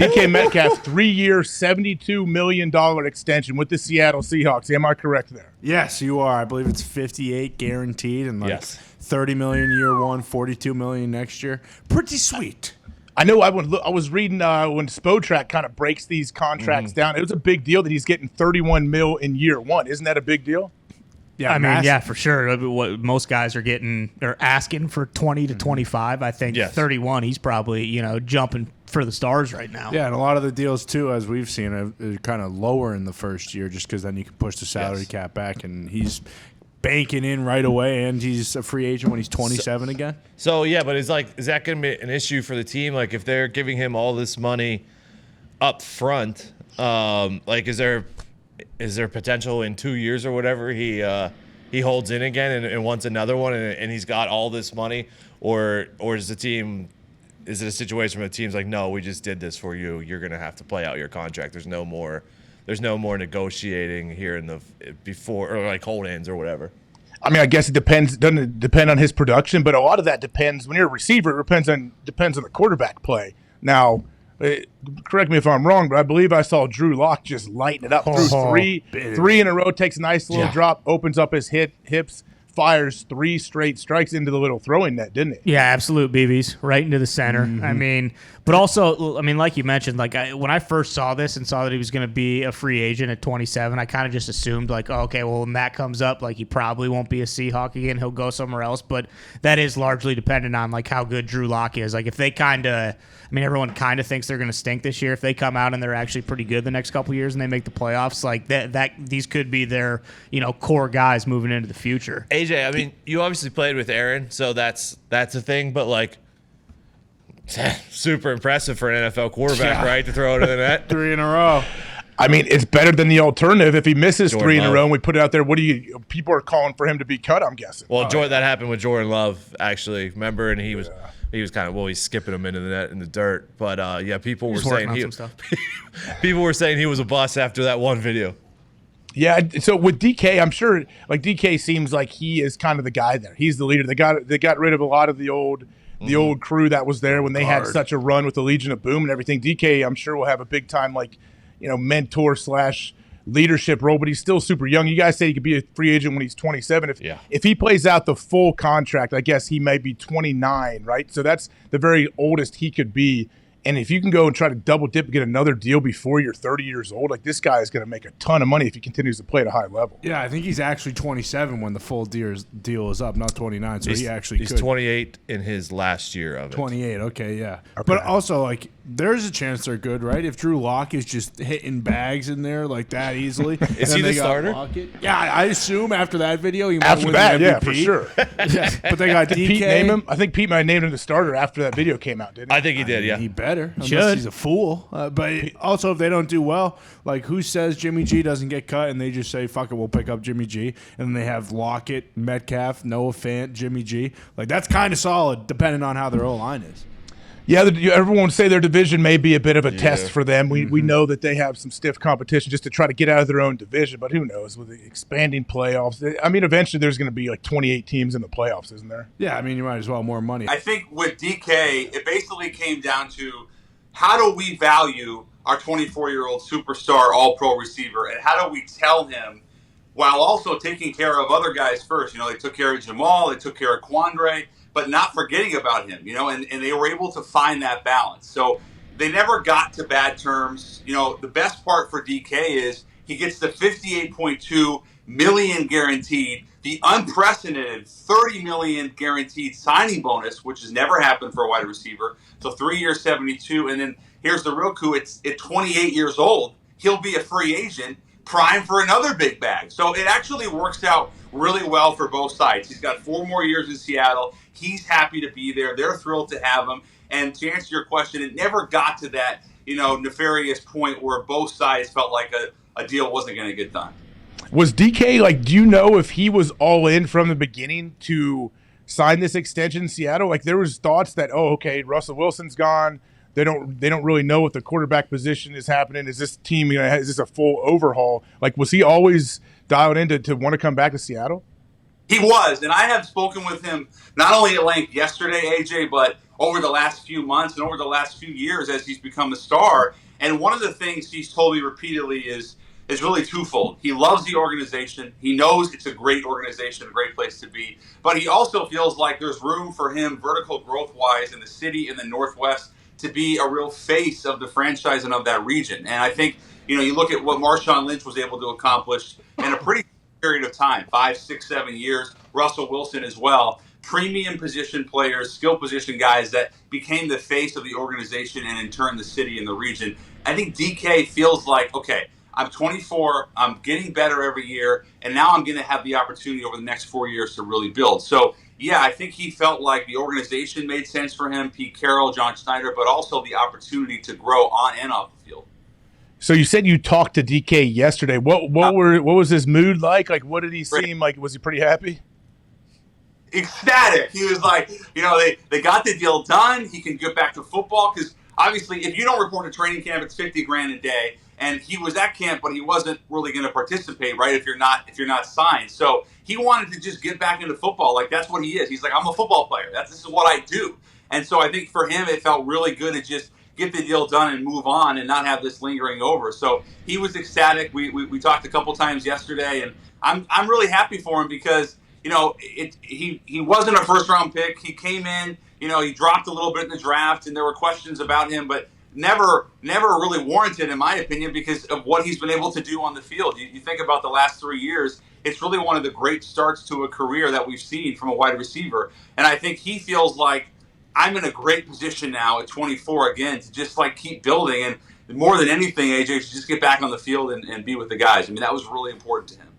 DK Metcalf, 3-year, $72 million extension with the Seattle Seahawks. Am I correct there? Yes, you are. I believe it's 58 guaranteed and Yes. $30 million year one, $42 million next year. Pretty sweet. I know I was reading when Spotrac kind of breaks these contracts down. It was a big deal that he's getting $31 million in year one. Isn't that a big deal? Yeah, I mean, yeah, for sure. What most guys are getting or asking for 20 to 25. I think 31. He's probably jumping for the stars right now. Yeah, and a lot of the deals too, as we've seen, are kind of lower in the first year, just because then you can push the salary cap back, and he's banking in right away, and he's a free agent when he's 27 again. So yeah, but is that going to be an issue for the team? Like if they're giving him all this money up front, is there potential in 2 years or whatever he holds in again and wants another one and he's got all this money, or is the team? Is it a situation where the team's like, no, we just did this for you. You're going to have to play out your contract. There's no more negotiating here in the before or like hold-ins or whatever. I mean, I guess it depends. Doesn't it depend on his production? But a lot of that depends. When you're a receiver, it depends on the quarterback play. Now, correct me if I'm wrong, but I believe I saw Drew Lock just lighten it up through three in a row. Takes a nice little drop, opens up his hips. Fires 3 straight strikes into the little throwing net, didn't it? Yeah, absolute BBs right into the center. I mean, but also, like you mentioned, when I first saw this and saw that he was going to be a free agent at 27, I kind of just assumed okay, well, when that comes up, he probably won't be a Seahawk again. He'll go somewhere else. But that is largely dependent on how good Drew Lock is. If they everyone kind of thinks they're going to stink this year. If they come out and they're actually pretty good the next couple of years and they make the playoffs, these could be their core guys moving into the future. AJ, I mean, you obviously played with Aaron, so that's a thing. But super impressive for an NFL quarterback, right? To throw it in the net 3 in a row. I mean, it's better than the alternative. If he misses Jordan 3 in a row and we put it out there, people are calling for him to be cut, I'm guessing. Well, that happened with Jordan Love, actually. Remember? And he was kind of he's skipping him into the net in the dirt. But people were saying people were saying he was a bust after that one video. Yeah, so with DK, I'm sure DK seems like he is kind of the guy there. He's the leader. They got rid of a lot of the old crew that was there when they had such a run with the Legion of Boom and everything. DK, I'm sure, will have a big time mentor / leadership role, but he's still super young. You guys say he could be a free agent when he's 27. If he plays out the full contract, I guess he may be 29, right? So that's the very oldest he could be. And if you can go and try to double dip and get another deal before you're 30 years old, this guy is going to make a ton of money if he continues to play at a high level. Yeah, I think he's actually 27 when the full deal is up, not 29. So he's 28 in his last year of it. 28, okay, yeah. Okay. But also, there's a chance they're good, right? If Drew Lock is just hitting bags in there that easily. Is he the starter? Yeah, I assume after that video he might after win that, the MVP. yeah, for sure. But they got Did DK. Pete name him? I think Pete might have named him the starter after that video came out, didn't he? I think he did, yeah. He better, unless he's a fool. But also, if they don't do well, who says Jimmy G doesn't get cut and they just say, fuck it, we'll pick up Jimmy G. And then they have Lockett, Metcalf, Noah Fant, Jimmy G. That's kind of solid, depending on how their O-line is. Yeah, everyone would say their division may be a bit of a test for them. We know that they have some stiff competition just to try to get out of their own division, but who knows with the expanding playoffs. I mean, eventually there's going to be 28 teams in the playoffs, isn't there? Yeah, I mean, you might as well have more money. I think with DK, it basically came down to how do we value our 24-year-old superstar all-pro receiver, and how do we tell him while also taking care of other guys first? They took care of Jamal, they took care of Quandre, but not forgetting about him, and they were able to find that balance. So they never got to bad terms. The best part for DK is he gets the $58.2 million guaranteed, the unprecedented $30 million guaranteed signing bonus, which has never happened for a wide receiver. So 3 years, 72, and then here's the real coup. At 28 years old, he'll be a free agent, prime for another big bag. So it actually works out really well for both sides. He's got 4 more years in Seattle. He's happy to be there. They're thrilled to have him. And to answer your question, it never got to that, nefarious point where both sides felt like a deal wasn't going to get done. Was DK, do you know if he was all in from the beginning to sign this extension in Seattle? There was thoughts that, okay, Russell Wilson's gone. They don't really know what the quarterback position is happening. Is this team, is this a full overhaul? Was he always dialed in to want to come back to Seattle? He was, and I have spoken with him not only at length yesterday, AJ, but over the last few months and over the last few years as he's become a star. And one of the things he's told me repeatedly is really twofold. He loves the organization. He knows it's a great organization, a great place to be. But he also feels like there's room for him vertical growth-wise in the city, in the Northwest, to be a real face of the franchise and of that region. And I think, you look at what Marshawn Lynch was able to accomplish in a pretty period of time, 5, 6, 7 years. Russell Wilson as well. Premium position players, skill position guys that became the face of the organization and in turn the city and the region. I think DK feels like, okay, I'm 24, I'm getting better every year, and now I'm going to have the opportunity over the next 4 years to really build. So, yeah, I think he felt like the organization made sense for him, Pete Carroll, John Schneider, but also the opportunity to grow on and off the field. So you said you talked to DK yesterday. What was his mood like? Like, what did he seem like? Was he pretty happy? Ecstatic. He was like, they got the deal done. He can get back to football because obviously, if you don't report to training camp, it's $50,000 a day. And he was at camp, but he wasn't really going to participate, right? If you're not signed, so he wanted to just get back into football. Like that's what he is. He's like, I'm a football player. This is what I do. And so I think for him, it felt really good to just get the deal done and move on and not have this lingering over. So he was ecstatic. We talked a couple times yesterday, and I'm really happy for him because he wasn't a first round pick. He came in, he dropped a little bit in the draft, and there were questions about him, but never really warranted, in my opinion, because of what he's been able to do on the field. You think about the last 3 years, it's really one of the great starts to a career that we've seen from a wide receiver. And I think he feels like I'm in a great position now at 24 again to just like keep building. And more than anything, AJ, should just get back on the field and be with the guys. I mean, that was really important to him.